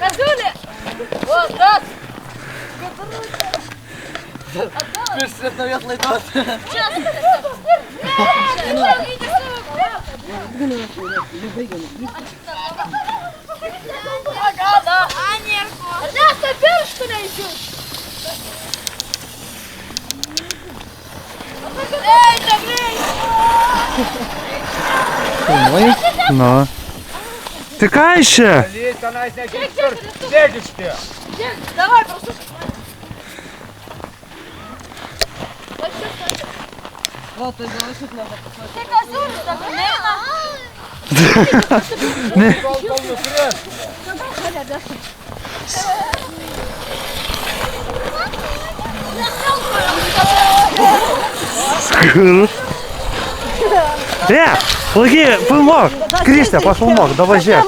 Kazulė! O, tas! Pirštis naujot laidot. Čia! Agada! Anierko! Nesta pirštų neįsiūt! Ej, negrei! Filmuoji? Nu. Tai ką iš čia? Dėgiški. Давай, просто. O, tai gal šit nepapasakė. Tai Kazulė, dabar neina. Kol nukris. Skuru. Laiky, filmuok. Kristė, pafilmuok, davai žiūrėk.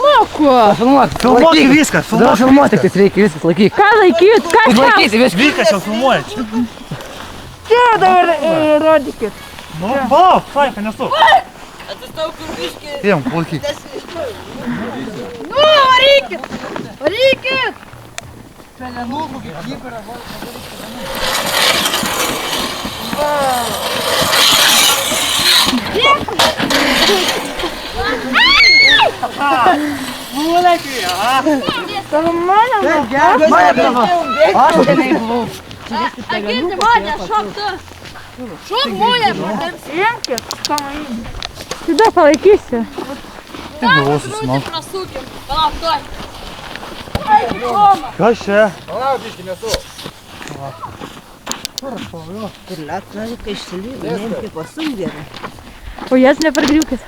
Filmuok viską, filmuok. Filmuoti tik reikia, viskas laikyk. Ką laikyt? Kas Laikyti viską. Vykas jau filmuoja čia. čia dabar rodykit? Nu, palauk, Franka, nesu. Atsistau kur biški. Ėjom, palaikyk. Nu, varykit! Varykit! Agirti mane, šok tu! Šok moja! Imkit, tada palaikysi. Taip buvau susinau. Prasūkim. Palauk, tuoj. Kas čia? Palauk, biški, nesu. O jas nepargriukit.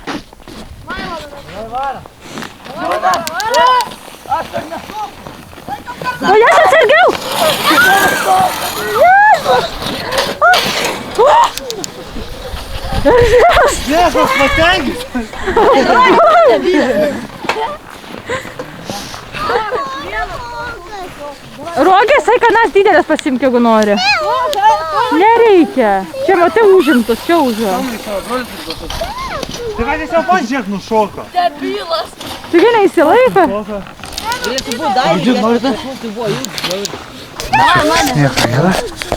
O jas atsargiau! Jėzus, patenkis. Rogės, kanas didelės pasimk, jeigu nori. Nereikia. Čia matai užimtus, čia užimtus. Tai ką tiesiog pats žiūrėk nušoka. Debilas. Taigi neįsilaiko. Galėtų būt dar, bet tai buvo jų. Nieko, gerai.